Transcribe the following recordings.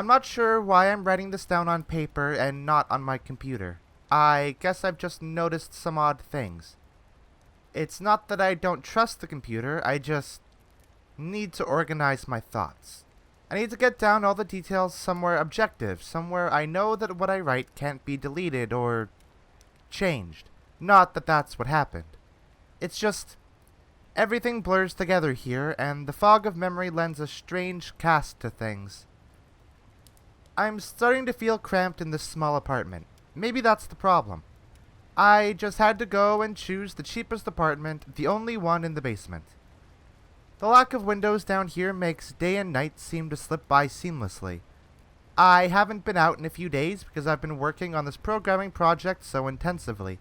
I'm not sure why I'm writing this down on paper and not on my computer. I guess I've just noticed some odd things. It's not that I don't trust the computer, I just need to organize my thoughts. I need to get down all the details somewhere objective, somewhere I know that what I write can't be deleted or changed. Not that that's what happened. It's just everything blurs together here, and the fog of memory lends a strange cast to things. I'm starting to feel cramped in this small apartment. Maybe that's the problem. I just had to go and choose the cheapest apartment, the only one in the basement. The lack of windows down here makes day and night seem to slip by seamlessly. I haven't been out in a few days because I've been working on this programming project so intensively.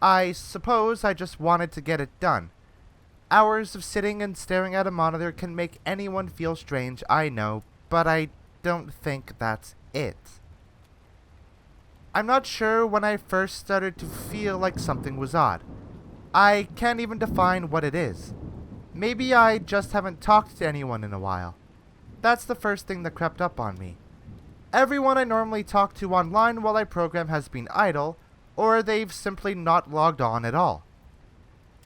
I suppose I just wanted to get it done. Hours of sitting and staring at a monitor can make anyone feel strange, I know, but I don't think that's it. I'm not sure when I first started to feel like something was odd. I can't even define what it is. Maybe I just haven't talked to anyone in a while. That's the first thing that crept up on me. Everyone I normally talk to online while I program has been idle, or they've simply not logged on at all.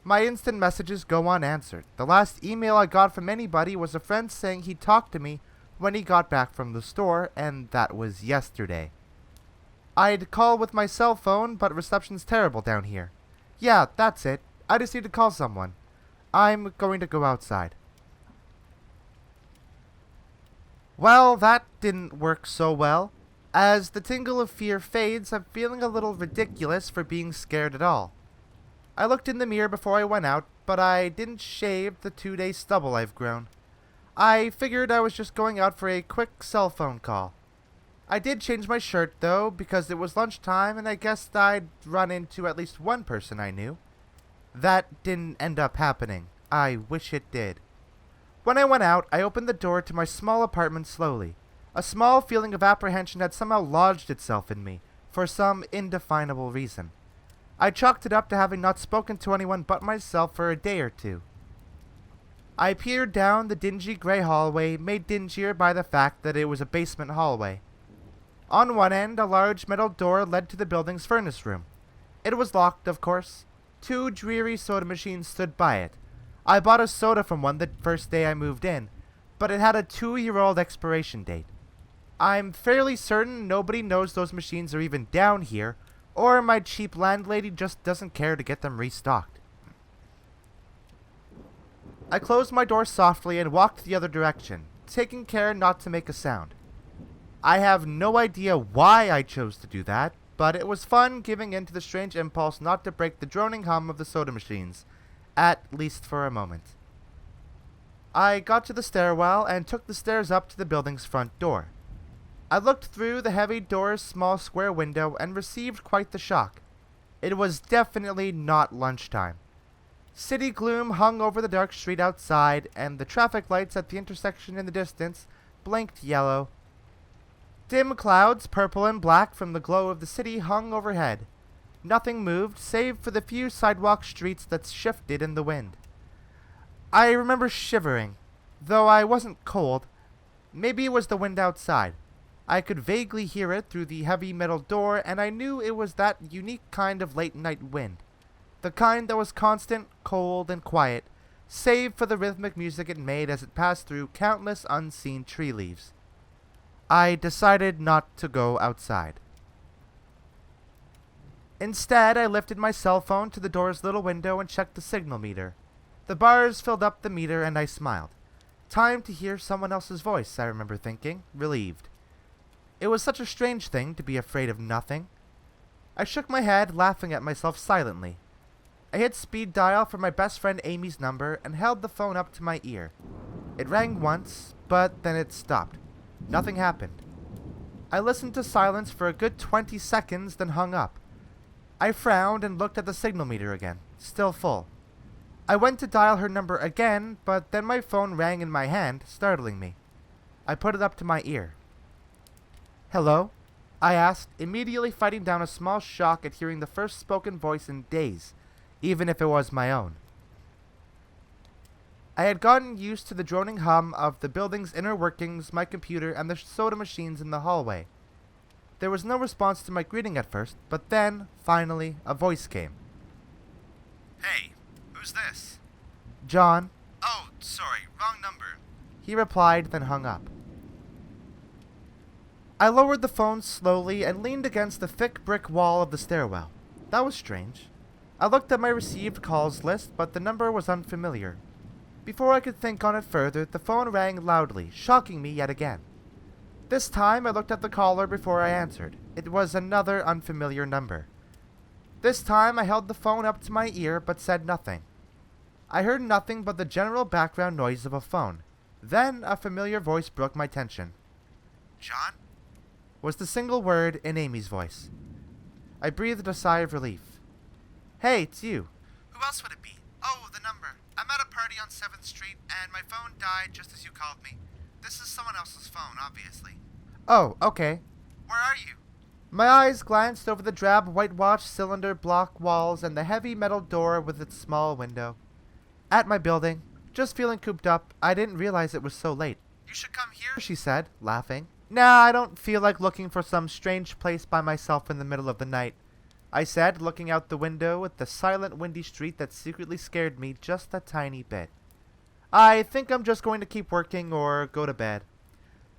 My instant messages go unanswered. The last email I got from anybody was a friend saying he'd talk to me when he got back from the store, and that was yesterday. I'd call with my cell phone, but reception's terrible down here. Yeah, that's it. I just need to call someone. I'm going to go outside. Well, that didn't work so well. As the tingle of fear fades, I'm feeling a little ridiculous for being scared at all. I looked in the mirror before I went out, but I didn't shave the 2-day stubble I've grown. I figured I was just going out for a quick cell phone call. I did change my shirt, though, because it was lunchtime and I guessed I'd run into at least one person I knew. That didn't end up happening. I wish it did. When I went out, I opened the door to my small apartment slowly. A small feeling of apprehension had somehow lodged itself in me, for some indefinable reason. I chalked it up to having not spoken to anyone but myself for a day or two. I peered down the dingy gray hallway, made dingier by the fact that it was a basement hallway. On one end, a large metal door led to the building's furnace room. It was locked, of course. 2 dreary soda machines stood by it. I bought a soda from one the first day I moved in, but it had a 2-year-old expiration date. I'm fairly certain nobody knows those machines are even down here, or my cheap landlady just doesn't care to get them restocked. I closed my door softly and walked the other direction, taking care not to make a sound. I have no idea why I chose to do that, but it was fun giving in to the strange impulse not to break the droning hum of the soda machines, at least for a moment. I got to the stairwell and took the stairs up to the building's front door. I looked through the heavy door's small square window and received quite the shock. It was definitely not lunchtime. City gloom hung over the dark street outside, and the traffic lights at the intersection in the distance blinked yellow. Dim clouds, purple and black from the glow of the city, hung overhead. Nothing moved, save for the few sidewalk streets that shifted in the wind. I remember shivering, though I wasn't cold. Maybe it was the wind outside. I could vaguely hear it through the heavy metal door, and I knew it was that unique kind of late-night wind. The kind that was constant, cold, and quiet, save for the rhythmic music it made as it passed through countless unseen tree leaves. I decided not to go outside. Instead, I lifted my cell phone to the door's little window and checked the signal meter. The bars filled up the meter and I smiled. Time to hear someone else's voice, I remember thinking, relieved. It was such a strange thing to be afraid of nothing. I shook my head, laughing at myself silently. I hit speed dial for my best friend Amy's number and held the phone up to my ear. It rang once, but then it stopped. Nothing happened. I listened to silence for a good 20 seconds, then hung up. I frowned and looked at the signal meter again, still full. I went to dial her number again, but then my phone rang in my hand, startling me. I put it up to my ear. "Hello?" I asked, immediately fighting down a small shock at hearing the first spoken voice in days, even if it was my own. I had gotten used to the droning hum of the building's inner workings, my computer, and the soda machines in the hallway. There was no response to my greeting at first, but then, finally, a voice came. Hey, who's this? John, Oh, sorry, wrong number. he replied, then hung up. I lowered the phone slowly and leaned against the thick brick wall of the stairwell. That was strange. I looked at my received calls list, but the number was unfamiliar. Before I could think on it further, the phone rang loudly, shocking me yet again. This time I looked at the caller before I answered. It was another unfamiliar number. This time I held the phone up to my ear but said nothing. I heard nothing but the general background noise of a phone. Then a familiar voice broke my tension. John? Was the single word in Amy's voice. I breathed a sigh of relief. Hey, it's you. Who else would it be? Oh, the number. I'm at a party on 7th Street, and my phone died just as you called me. This is someone else's phone, obviously. Oh, okay. Where are you? My eyes glanced over the drab whitewashed cylinder block walls and the heavy metal door with its small window. At my building, just feeling cooped up. I didn't realize it was so late. You should come here. She said, laughing. Nah, I don't feel like looking for some strange place by myself in the middle of the night, I said, looking out the window at the silent, windy street that secretly scared me just a tiny bit. I think I'm just going to keep working or go to bed.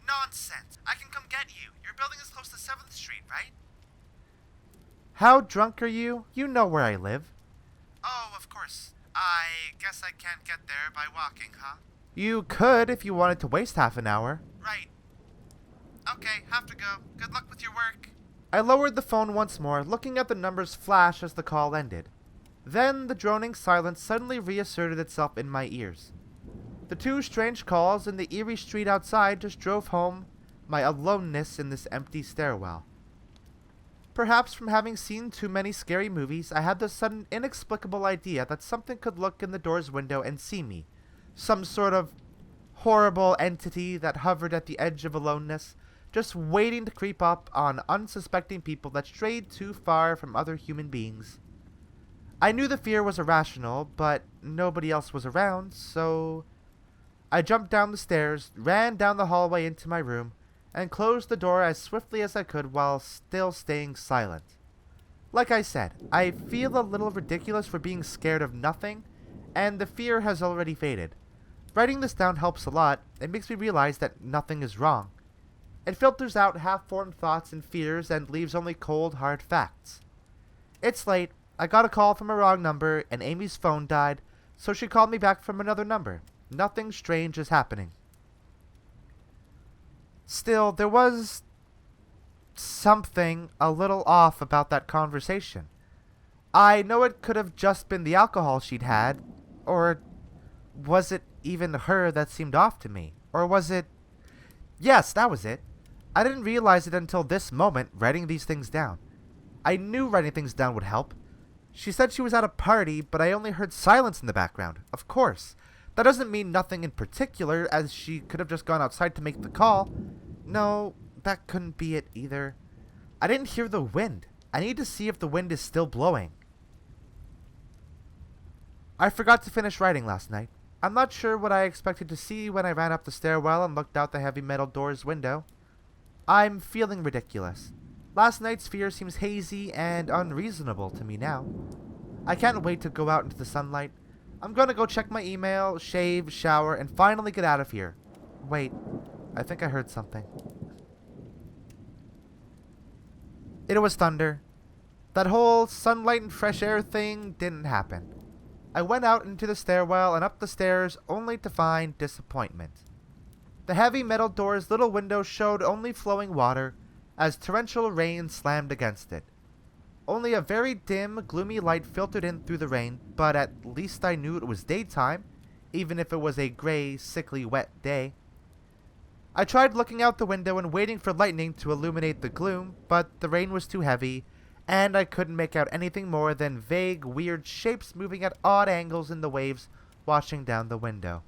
Nonsense. I can come get you. Your building is close to 7th Street, right? How drunk are you? You know where I live. Oh, of course. I guess I can't get there by walking, huh? You could if you wanted to waste half an hour. Right. Okay, have to go. Good luck with your work. I lowered the phone once more, looking at the numbers flash as the call ended. Then the droning silence suddenly reasserted itself in my ears. The two strange calls in the eerie street outside just drove home my aloneness in this empty stairwell. Perhaps from having seen too many scary movies, I had the sudden inexplicable idea that something could look in the door's window and see me. Some sort of horrible entity that hovered at the edge of aloneness, just waiting to creep up on unsuspecting people that strayed too far from other human beings. I knew the fear was irrational, but nobody else was around, so I jumped down the stairs, ran down the hallway into my room, and closed the door as swiftly as I could while still staying silent. Like I said, I feel a little ridiculous for being scared of nothing, and the fear has already faded. Writing this down helps a lot. It makes me realize that nothing is wrong. It filters out half-formed thoughts and fears and leaves only cold, hard facts. It's late. I got a call from a wrong number, and Amy's phone died, so she called me back from another number. Nothing strange is happening. Still, there was something a little off about that conversation. I know it could have just been the alcohol she'd had, or was it even her that seemed off to me? Or was it... Yes, that was it. I didn't realize it until this moment, writing these things down. I knew writing things down would help. She said she was at a party, but I only heard silence in the background. Of course. That doesn't mean nothing in particular, as she could have just gone outside to make the call. No, that couldn't be it either. I didn't hear the wind. I need to see if the wind is still blowing. I forgot to finish writing last night. I'm not sure what I expected to see when I ran up the stairwell and looked out the heavy metal door's window. I'm feeling ridiculous. Last night's fear seems hazy and unreasonable to me now. I can't wait to go out into the sunlight. I'm gonna go check my email, shave, shower, and finally get out of here. Wait, I think I heard something. It was thunder. That whole sunlight and fresh air thing didn't happen. I went out into the stairwell and up the stairs only to find disappointment. The heavy metal door's little window showed only flowing water as torrential rain slammed against it. Only a very dim, gloomy light filtered in through the rain, but at least I knew it was daytime, even if it was a gray, sickly, wet day. I tried looking out the window and waiting for lightning to illuminate the gloom, but the rain was too heavy, and I couldn't make out anything more than vague, weird shapes moving at odd angles in the waves washing down the window.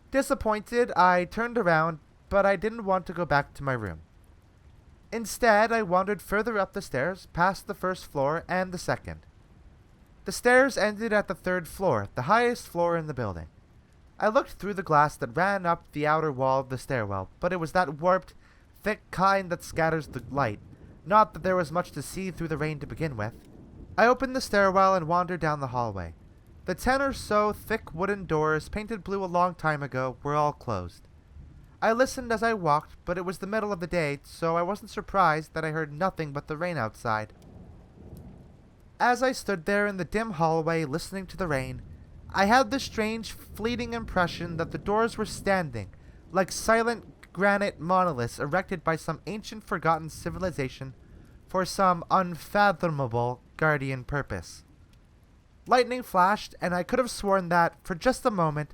Disappointed, I turned around, but I didn't want to go back to my room. Instead, I wandered further up the stairs, past the first floor and the second. The stairs ended at the third floor, the highest floor in the building. I looked through the glass that ran up the outer wall of the stairwell, but it was that warped, thick kind that scatters the light. Not that there was much to see through the rain to begin with. I opened the stairwell and wandered down the hallway. The 10 or so thick wooden doors, painted blue a long time ago, were all closed. I listened as I walked, but it was the middle of the day, so I wasn't surprised that I heard nothing but the rain outside. As I stood there in the dim hallway listening to the rain, I had the strange, fleeting impression that the doors were standing, like silent granite monoliths erected by some ancient forgotten civilization for some unfathomable guardian purpose. Lightning flashed, and I could have sworn that, for just a moment,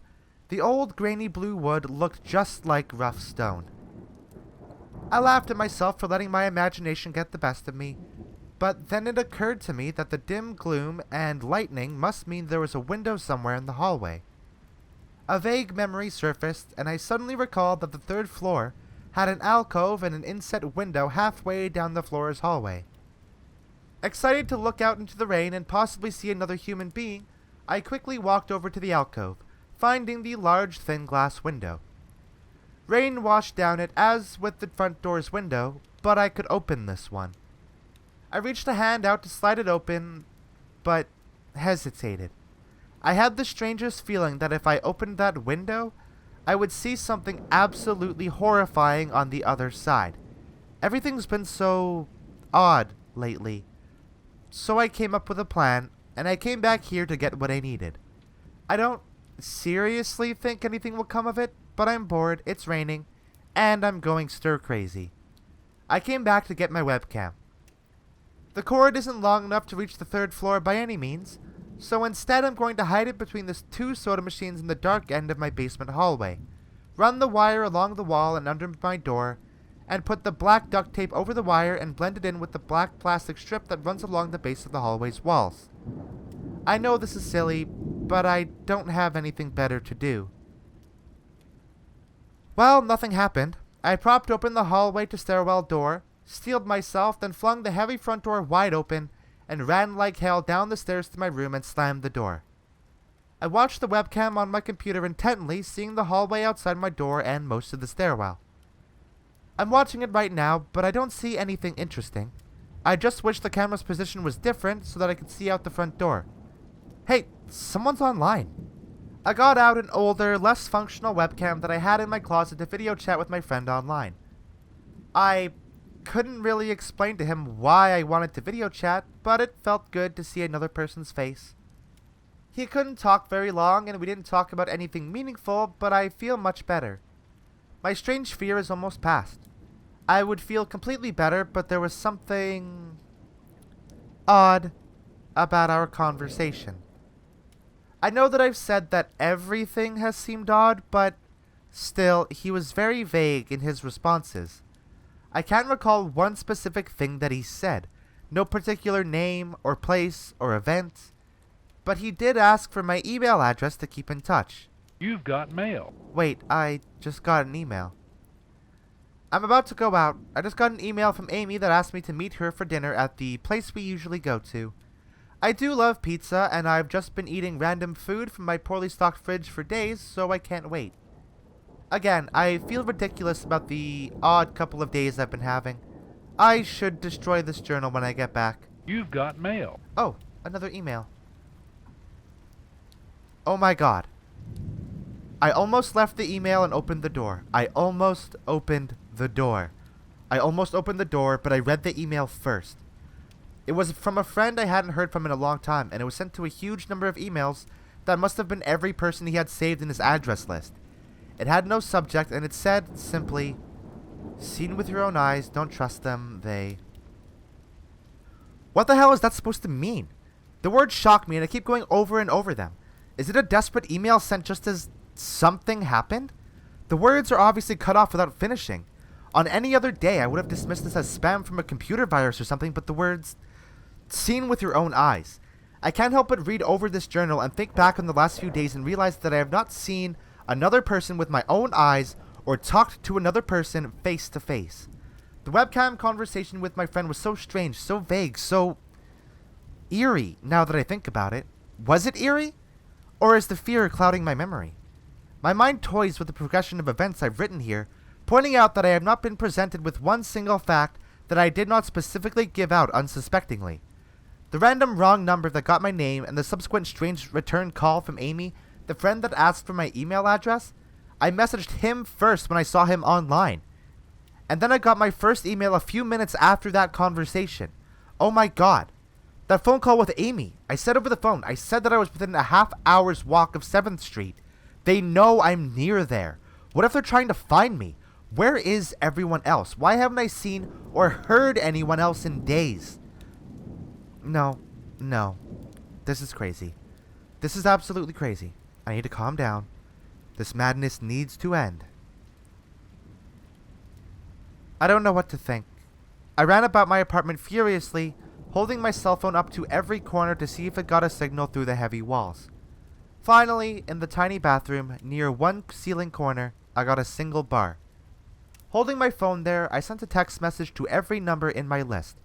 the old grainy blue wood looked just like rough stone. I laughed at myself for letting my imagination get the best of me, but then it occurred to me that the dim gloom and lightning must mean there was a window somewhere in the hallway. A vague memory surfaced, and I suddenly recalled that the 3rd floor had an alcove and an inset window halfway down the floor's hallway. Excited to look out into the rain and possibly see another human being, I quickly walked over to the alcove, finding the large thin glass window. Rain washed down it as with the front door's window, but I could open this one. I reached a hand out to slide it open, but hesitated. I had the strangest feeling that if I opened that window, I would see something absolutely horrifying on the other side. Everything's been so odd lately. So I came up with a plan, and I came back here to get what I needed. I don't seriously think anything will come of it, but I'm bored, it's raining, and I'm going stir crazy. I came back to get my webcam. The cord isn't long enough to reach the 3rd floor by any means, so instead I'm going to hide it between the 2 soda machines in the dark end of my basement hallway, run the wire along the wall and under my door, and put the black duct tape over the wire and blend it in with the black plastic strip that runs along the base of the hallway's walls. I know this is silly, but I don't have anything better to do. Well, nothing happened. I propped open the hallway to stairwell door, steeled myself, then flung the heavy front door wide open, and ran like hell down the stairs to my room and slammed the door. I watched the webcam on my computer intently, seeing the hallway outside my door and most of the stairwell. I'm watching it right now, but I don't see anything interesting. I just wish the camera's position was different so that I could see out the front door. Hey, someone's online. I got out an older, less functional webcam that I had in my closet to video chat with my friend online. I couldn't really explain to him why I wanted to video chat, but it felt good to see another person's face. He couldn't talk very long, and we didn't talk about anything meaningful, but I feel much better. My strange fear is almost past. I would feel completely better, but there was something odd about our conversation. I know that I've said that everything has seemed odd, but still, he was very vague in his responses. I can't recall one specific thing that he said, no particular name or place or event, but he did ask for my email address to keep in touch. You've got mail. Wait, I just got an email. I'm about to go out. I just got an email from Amy that asked me to meet her for dinner at the place we usually go to. I do love pizza, and I've just been eating random food from my poorly stocked fridge for days, so I can't wait. Again, I feel ridiculous about the odd couple of days I've been having. I should destroy this journal when I get back. You've got mail. Oh, another email. Oh my god. I almost left the email and opened the door. I almost opened the door, but I read the email first. It was from a friend I hadn't heard from in a long time, and it was sent to a huge number of emails that must have been every person he had saved in his address list. It had no subject, and it said simply, "Seen with your own eyes, don't trust them, they..." What the hell is that supposed to mean? The words shock me, and I keep going over and over them. Is it a desperate email sent just as something happened? The words are obviously cut off without finishing. On any other day, I would have dismissed this as spam from a computer virus or something, but the words, "Seen with your own eyes." I can't help but read over this journal and think back on the last few days and realize that I have not seen another person with my own eyes or talked to another person face to face. The webcam conversation with my friend was so strange, so vague, so eerie now that I think about it. Was it eerie? Or is the fear clouding my memory? My mind toys with the progression of events I've written here, pointing out that I have not been presented with one single fact that I did not specifically give out unsuspectingly. The random wrong number that got my name and the subsequent strange return call from Amy, the friend that asked for my email address, I messaged him first when I saw him online. And then I got my first email a few minutes after that conversation. Oh my god. That phone call with Amy. I said over the phone, I said that I was within a half hour's walk of 7th Street. They know I'm near there. What if they're trying to find me? Where is everyone else? Why haven't I seen or heard anyone else in days? No. This is crazy. This is absolutely crazy. I need to calm down. This madness needs to end. I don't know what to think. I ran about my apartment furiously, holding my cell phone up to every corner to see if it got a signal through the heavy walls. Finally, in the tiny bathroom, near one ceiling corner, I got a single bar. Holding my phone there, I sent a text message to every number in my list.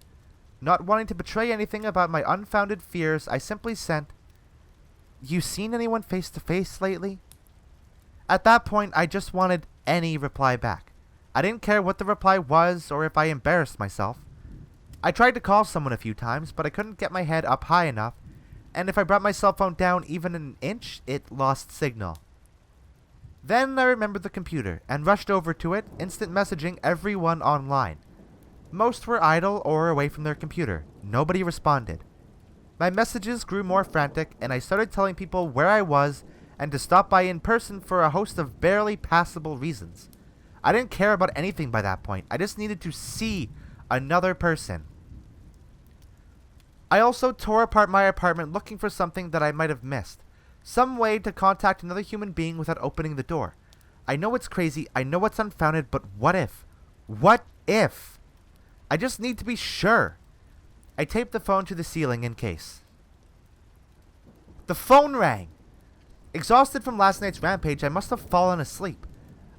Not wanting to betray anything about my unfounded fears, I simply sent, "You seen anyone face to face lately?" At that point, I just wanted any reply back. I didn't care what the reply was or if I embarrassed myself. I tried to call someone a few times, but I couldn't get my head up high enough, and if I brought my cell phone down even an inch, it lost signal. Then I remembered the computer and rushed over to it, instant messaging everyone online. Most were idle or away from their computer. Nobody responded. My messages grew more frantic, and I started telling people where I was and to stop by in person for a host of barely passable reasons. I didn't care about anything by that point. I just needed to see another person. I also tore apart my apartment looking for something that I might have missed. Some way to contact another human being without opening the door. I know it's crazy, I know it's unfounded, but what if? What if? I just need to be sure. I taped the phone to the ceiling in case. The phone rang! Exhausted from last night's rampage, I must have fallen asleep.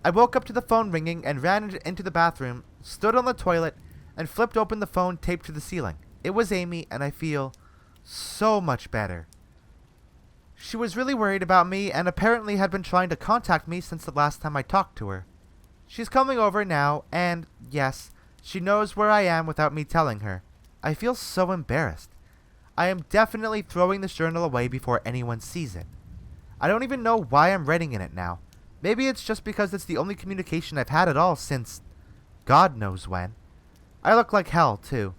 I woke up to the phone ringing and ran into the bathroom, stood on the toilet, and flipped open the phone taped to the ceiling. It was Amy, and I feel so much better. She was really worried about me and apparently had been trying to contact me since the last time I talked to her. She's coming over now, and yes, she knows where I am without me telling her. I feel so embarrassed. I am definitely throwing this journal away before anyone sees it. I don't even know why I'm writing in it now. Maybe it's just because it's the only communication I've had at all since God knows when. I look like hell, too.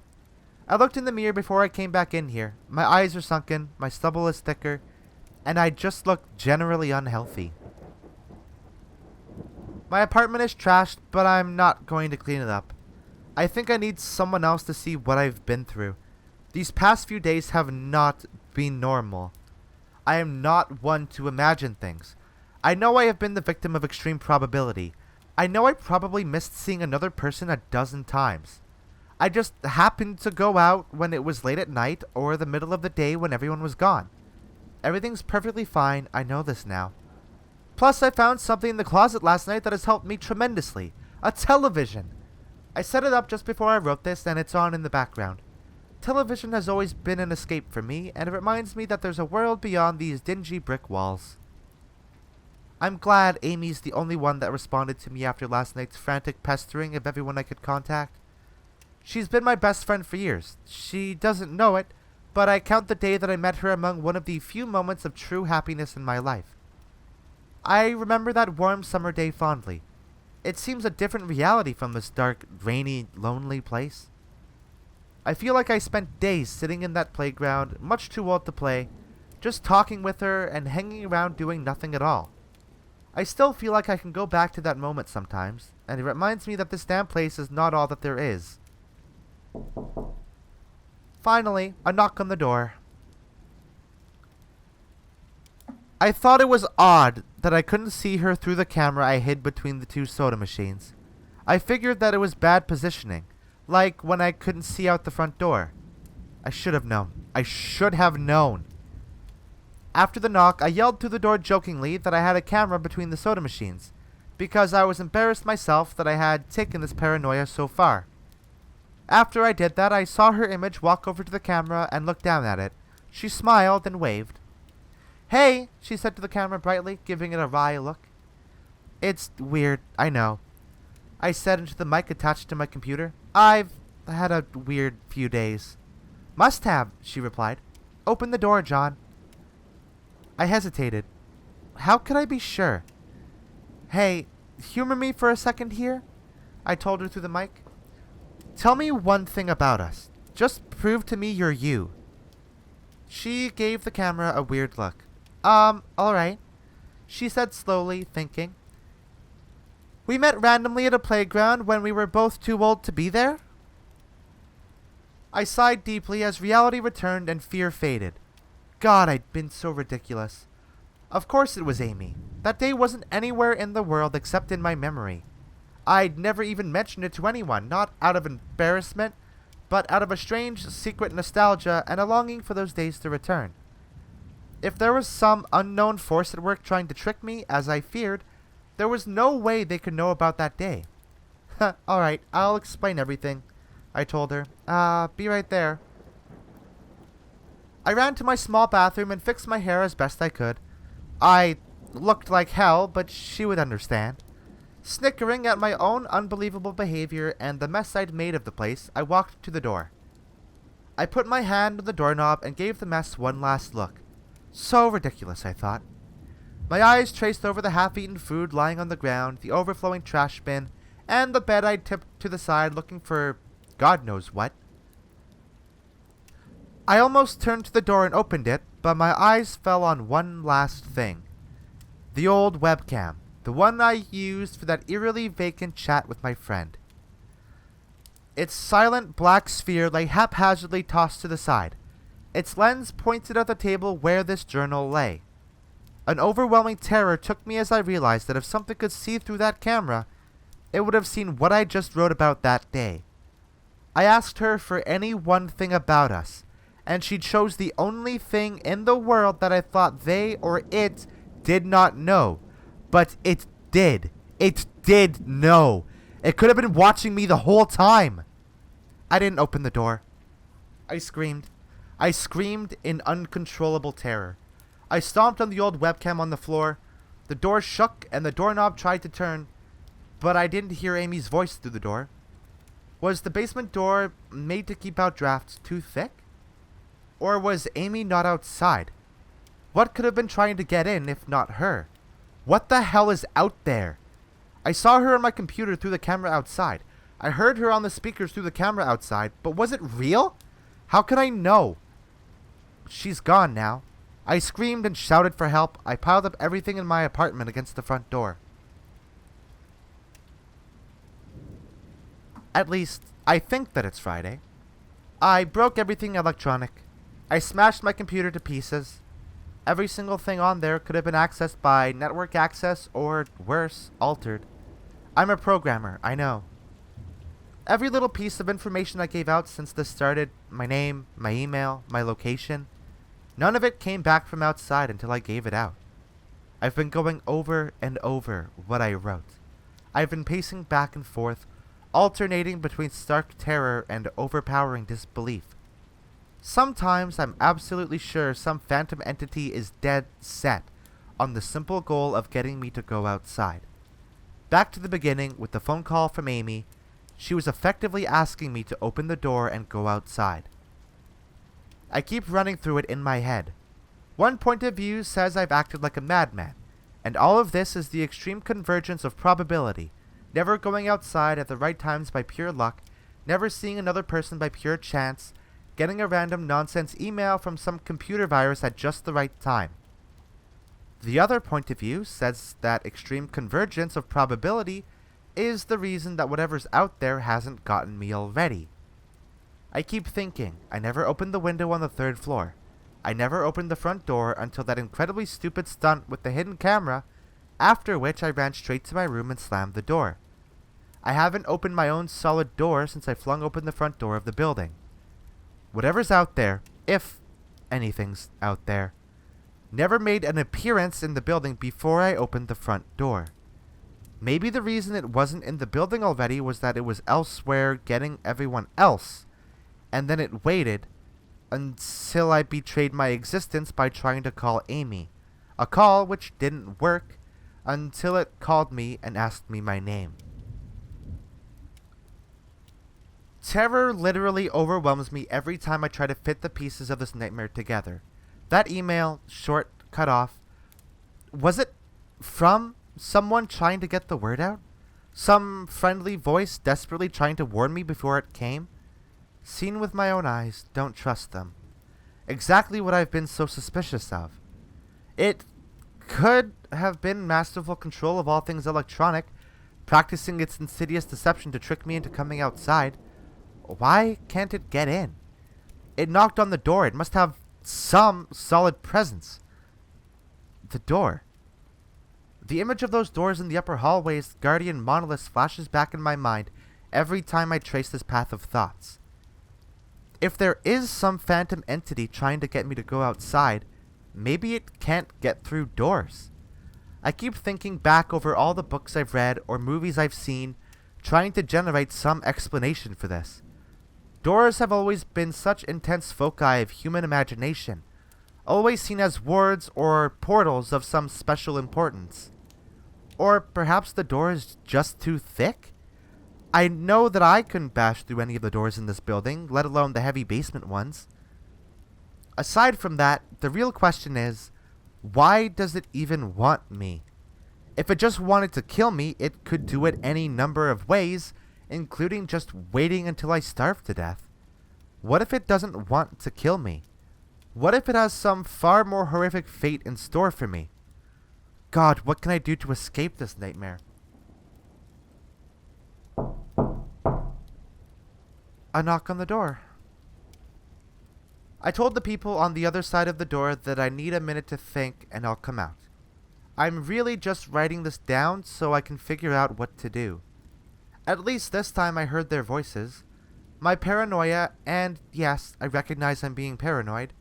I looked in the mirror before I came back in here. My eyes are sunken, my stubble is thicker, and I just look generally unhealthy. My apartment is trashed, but I'm not going to clean it up. I think I need someone else to see what I've been through. These past few days have not been normal. I am not one to imagine things. I know I have been the victim of extreme probability. I know I probably missed seeing another person a dozen times. I just happened to go out when it was late at night or the middle of the day when everyone was gone. Everything's perfectly fine, I know this now. Plus, I found something in the closet last night that has helped me tremendously. A television. I set it up just before I wrote this, and it's on in the background. Television has always been an escape for me, and it reminds me that there's a world beyond these dingy brick walls. I'm glad Amy's the only one that responded to me after last night's frantic pestering of everyone I could contact. She's been my best friend for years. She doesn't know it, but I count the day that I met her among one of the few moments of true happiness in my life. I remember that warm summer day fondly. It seems a different reality from this dark, rainy, lonely place. I feel like I spent days sitting in that playground, much too old to play, just talking with her and hanging around doing nothing at all. I still feel like I can go back to that moment sometimes, and it reminds me that this damn place is not all that there is. Finally, a knock on the door. I thought it was odd that I couldn't see her through the camera I hid between the two soda machines. I figured that it was bad positioning, like when I couldn't see out the front door. I should have known. I should have known. After the knock, I yelled through the door jokingly that I had a camera between the soda machines, because I was embarrassed myself that I had taken this paranoia so far. After I did that, I saw her image walk over to the camera and look down at it. She smiled and waved. "Hey," she said to the camera brightly, giving it a wry look. It's weird, I know. I said into the mic attached to my computer. I've had a weird few days. Must have, she replied. Open the door, John. I hesitated. How could I be sure? Hey, humor me for a second here, I told her through the mic. Tell me one thing about us. Just prove to me you're you. She gave the camera a weird look. Alright, she said slowly, thinking. We met randomly at a playground when we were both too old to be there? I sighed deeply as reality returned and fear faded. God, I'd been so ridiculous. Of course it was Amy. That day wasn't anywhere in the world except in my memory. I'd never even mentioned it to anyone, not out of embarrassment, but out of a strange, secret nostalgia and a longing for those days to return. If there was some unknown force at work trying to trick me, as I feared, there was no way they could know about that day. Alright, I'll explain everything, I told her. Be right there. I ran to my small bathroom and fixed my hair as best I could. I looked like hell, but she would understand. Snickering at my own unbelievable behavior and the mess I'd made of the place, I walked to the door. I put my hand on the doorknob and gave the mess one last look. So ridiculous, I thought. My eyes traced over the half-eaten food lying on the ground, the overflowing trash bin, and the bed I'd tipped to the side looking for God knows what. I almost turned to the door and opened it, but my eyes fell on one last thing. The old webcam. The one I used for that eerily vacant chat with my friend. Its silent black sphere lay haphazardly tossed to the side. Its lens pointed at the table where this journal lay. An overwhelming terror took me as I realized that if something could see through that camera, it would have seen what I just wrote about that day. I asked her for any one thing about us, and she chose the only thing in the world that I thought they or it did not know. But it did. It did know. It could have been watching me the whole time. I didn't open the door. I screamed. I screamed in uncontrollable terror. I stomped on the old webcam on the floor. The door shook and the doorknob tried to turn, but I didn't hear Amy's voice through the door. Was the basement door made to keep out drafts too thick? Or was Amy not outside? What could have been trying to get in if not her? What the hell is out there? I saw her on my computer through the camera outside. I heard her on the speakers through the camera outside, but was it real? How could I know? She's gone now. I screamed and shouted for help. I piled up everything in my apartment against the front door. At least, I think that it's Friday. I broke everything electronic. I smashed my computer to pieces. Every single thing on there could have been accessed by network access or, worse, altered. I'm a programmer, I know. Every little piece of information I gave out since this started, my name, my email, my location, none of it came back from outside until I gave it out. I've been going over and over what I wrote. I've been pacing back and forth, alternating between stark terror and overpowering disbelief. Sometimes I'm absolutely sure some phantom entity is dead set on the simple goal of getting me to go outside. Back to the beginning with the phone call from Amy, she was effectively asking me to open the door and go outside. I keep running through it in my head. One point of view says I've acted like a madman, and all of this is the extreme convergence of probability, never going outside at the right times by pure luck, never seeing another person by pure chance, getting a random nonsense email from some computer virus at just the right time. The other point of view says that extreme convergence of probability is the reason that whatever's out there hasn't gotten me already. I keep thinking, I never opened the window on the 3rd floor. I never opened the front door until that incredibly stupid stunt with the hidden camera, after which I ran straight to my room and slammed the door. I haven't opened my own solid door since I flung open the front door of the building. Whatever's out there, if anything's out there, never made an appearance in the building before I opened the front door. Maybe the reason it wasn't in the building already was that it was elsewhere getting everyone else, and then it waited until I betrayed my existence by trying to call Amy. A call which didn't work, until it called me and asked me my name. Terror literally overwhelms me every time I try to fit the pieces of this nightmare together. That email, short, cut off, was it from someone trying to get the word out? Some friendly voice desperately trying to warn me before it came? Seen with my own eyes, don't trust them. Exactly what I've been so suspicious of. It could have been masterful control of all things electronic, practicing its insidious deception to trick me into coming outside. Why can't it get in? It knocked on the door. It must have some solid presence. The door. The image of those doors in the upper hallway's guardian monoliths flashes back in my mind every time I trace this path of thoughts. If there is some phantom entity trying to get me to go outside, maybe it can't get through doors. I keep thinking back over all the books I've read or movies I've seen, trying to generate some explanation for this. Doors have always been such intense foci of human imagination, always seen as wards or portals of some special importance. Or perhaps the door is just too thick? I know that I couldn't bash through any of the doors in this building, let alone the heavy basement ones. Aside from that, the real question is, why does it even want me? If it just wanted to kill me, it could do it any number of ways, including just waiting until I starve to death. What if it doesn't want to kill me? What if it has some far more horrific fate in store for me? God, what can I do to escape this nightmare? A knock on the door. I told the people on the other side of the door that I need a minute to think and I'll come out. I'm really just writing this down so I can figure out what to do. At least this time I heard their voices. My paranoia, and yes, I recognize I'm being paranoid,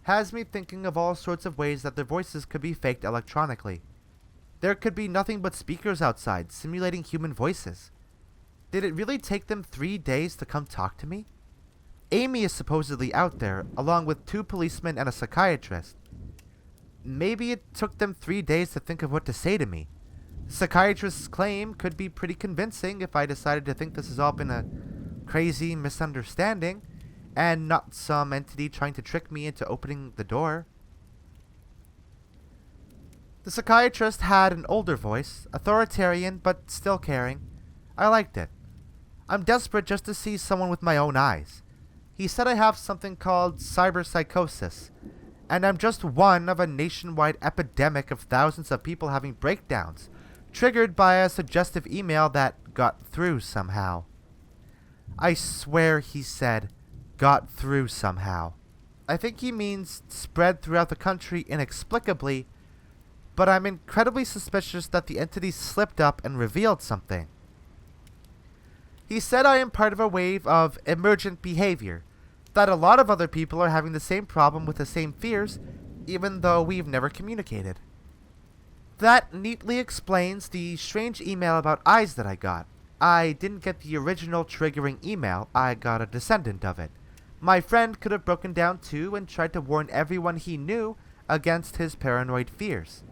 has me thinking of all sorts of ways that their voices could be faked electronically. There could be nothing but speakers outside, simulating human voices. Did it really take them 3 days to come talk to me? Amy is supposedly out there, along with 2 policemen and a psychiatrist. Maybe it took them 3 days to think of what to say to me. The psychiatrist's claim could be pretty convincing if I decided to think this has all been a crazy misunderstanding, and not some entity trying to trick me into opening the door. The psychiatrist had an older voice, authoritarian but still caring. I liked it. I'm desperate just to see someone with my own eyes. He said I have something called Psychosis, and I'm just one of a nationwide epidemic of thousands of people having breakdowns, triggered by a suggestive email that got through somehow. I swear he said, got through somehow. I think he means spread throughout the country inexplicably, but I'm incredibly suspicious that the entity slipped up and revealed something. He said I am part of a wave of emergent behavior, that a lot of other people are having the same problem with the same fears, even though we've never communicated. That neatly explains the strange email about eyes that I got. I didn't get the original triggering email, I got a descendant of it. My friend could have broken down too and tried to warn everyone he knew against his paranoid fears.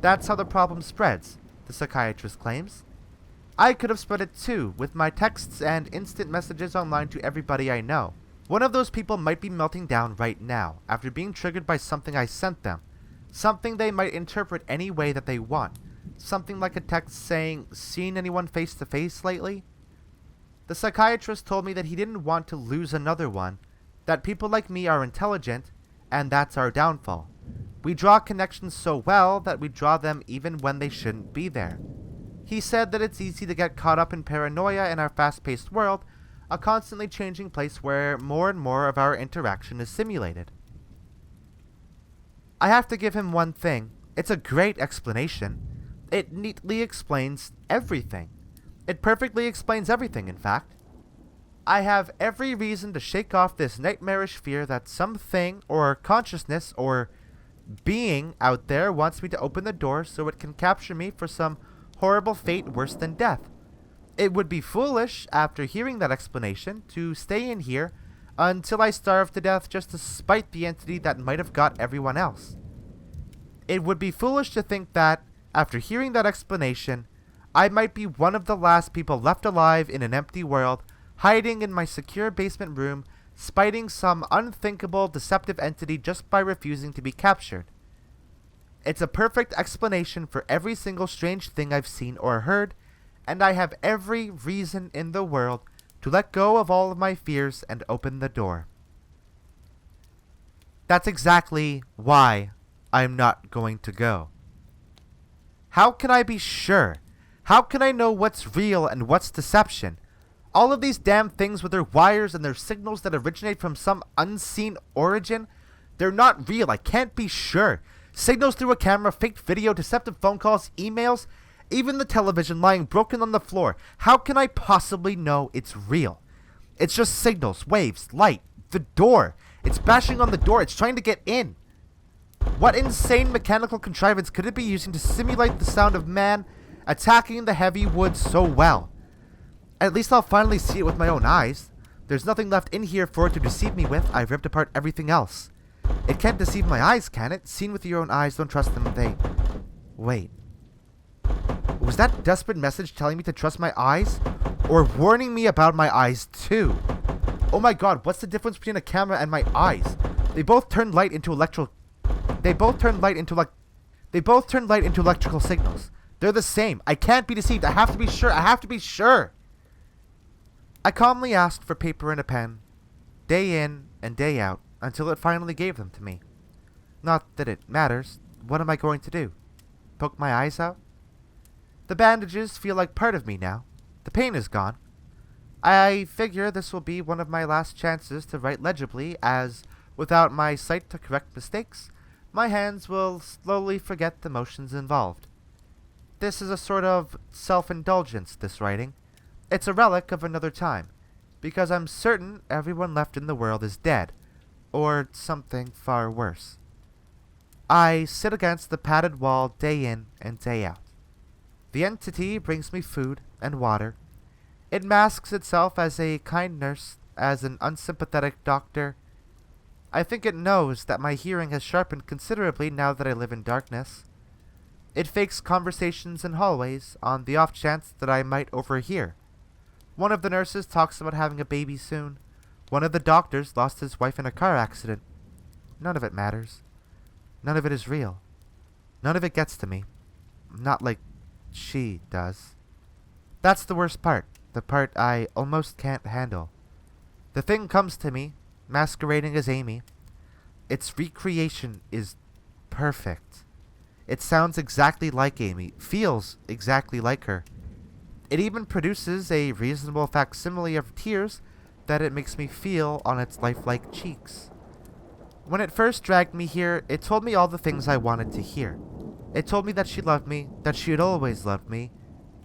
That's how the problem spreads, the psychiatrist claims. I could have spread it too, with my texts and instant messages online to everybody I know. One of those people might be melting down right now, after being triggered by something I sent them. Something they might interpret any way that they want. Something like a text saying, "Seen anyone face to face lately?" The psychiatrist told me that he didn't want to lose another one, that people like me are intelligent, and that's our downfall. We draw connections so well that we draw them even when they shouldn't be there. He said that it's easy to get caught up in paranoia in our fast-paced world, a constantly changing place where more and more of our interaction is simulated. I have to give him one thing. It's a great explanation. It neatly explains everything. It perfectly explains everything, in fact. I have every reason to shake off this nightmarish fear that something, or consciousness, or being out there wants me to open the door so it can capture me for some horrible fate worse than death. It would be foolish, after hearing that explanation, to stay in here until I starve to death just to spite the entity that might have got everyone else. It would be foolish to think that, After hearing that explanation, I might be one of the last people left alive in an empty world, hiding in my secure basement room, spiting some unthinkable deceptive entity just by refusing to be captured. It's a perfect explanation for every single strange thing I've seen or heard, and I have every reason in the world to let go of all of my fears and open the door. That's exactly why I'm not going to go. How can I be sure? How can I know what's real and what's deception? All of these damn things with their wires and their signals that originate from some unseen origin, they're not real. I can't be sure. Signals through a camera, faked video, deceptive phone calls, emails, even the television lying broken on the floor. How can I possibly know it's real? It's just signals, waves, light, the door. It's bashing on the door. It's trying to get in. What insane mechanical contrivance could it be using to simulate the sound of man attacking the heavy wood so well? At least I'll finally see it with my own eyes. There's nothing left in here for it to deceive me with. I've ripped apart everything else. It can't deceive my eyes, can it? Seen with your own eyes, don't trust them. Wait. Was that a desperate message telling me to trust my eyes? Or warning me about my eyes too? Oh my god, what's the difference between a camera and my eyes? They both turn light into electrical signals. They're the same. I can't be deceived. I have to be sure. I have to be sure. I calmly asked for paper and a pen, day in and day out, until it finally gave them to me. Not that it matters. What am I going to do? Poke my eyes out? The bandages feel like part of me now. The pain is gone. I figure this will be one of my last chances to write legibly, as, without my sight to correct mistakes, my hands will slowly forget the motions involved. This is a sort of self-indulgence, this writing. It's a relic of another time, because I'm certain everyone left in the world is dead, or something far worse. I sit against the padded wall day in and day out. The entity brings me food and water. It masks itself as a kind nurse, as an unsympathetic doctor. I think it knows that my hearing has sharpened considerably now that I live in darkness. It fakes conversations in hallways on the off chance that I might overhear. One of the nurses talks about having a baby soon. One of the doctors lost his wife in a car accident. None of it matters. None of it is real. None of it gets to me. Not like she does. That's the worst part. The part I almost can't handle. The thing comes to me, masquerading as Amy. Its recreation is perfect. It sounds exactly like Amy, feels exactly like her. It even produces a reasonable facsimile of tears that it makes me feel on its lifelike cheeks. When it first dragged me here, it told me all the things I wanted to hear. It told me that she loved me, that she had always loved me,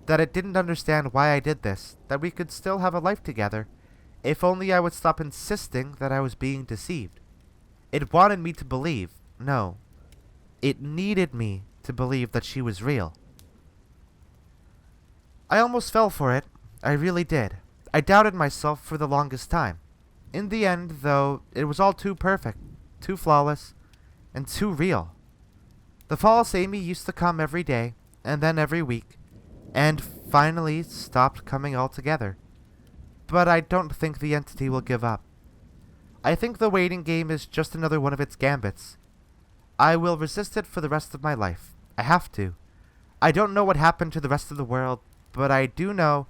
that it didn't understand why I did this, that we could still have a life together, if only I would stop insisting that I was being deceived. It wanted me to believe, no, it needed me to believe that she was real. I almost fell for it. I really did. I doubted myself for the longest time. In the end, though, it was all too perfect, too flawless, and too real. The false Amy used to come every day, and then every week, and finally stopped coming altogether. But I don't think the entity will give up. I think the waiting game is just another one of its gambits. I will resist it for the rest of my life. I have to. I don't know what happened to the rest of the world, but I do know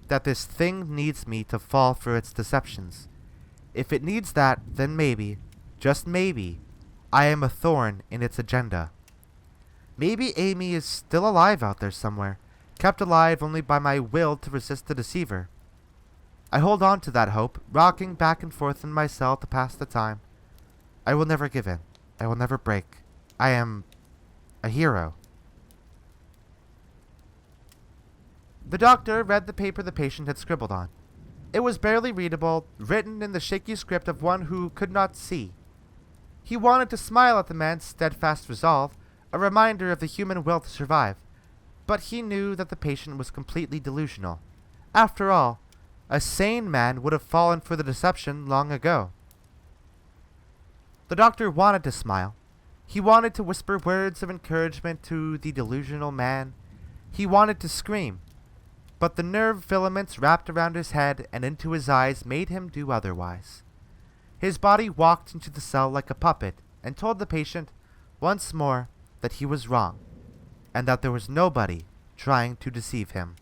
that this thing needs me to fall for its deceptions. If it needs that, then maybe, just maybe, I am a thorn in its agenda. Maybe Amy is still alive out there somewhere, kept alive only by my will to resist the deceiver. I hold on to that hope, rocking back and forth in my cell to pass the time. I will never give in. I will never break. I am a hero. The doctor read the paper the patient had scribbled on. It was barely readable, written in the shaky script of one who could not see. He wanted to smile at the man's steadfast resolve, a reminder of the human will to survive, but he knew that the patient was completely delusional. After all, a sane man would have fallen for the deception long ago. The doctor wanted to smile. He wanted to whisper words of encouragement to the delusional man. He wanted to scream. But the nerve filaments wrapped around his head and into his eyes made him do otherwise. His body walked into the cell like a puppet and told the patient once more that he was wrong, and that there was nobody trying to deceive him.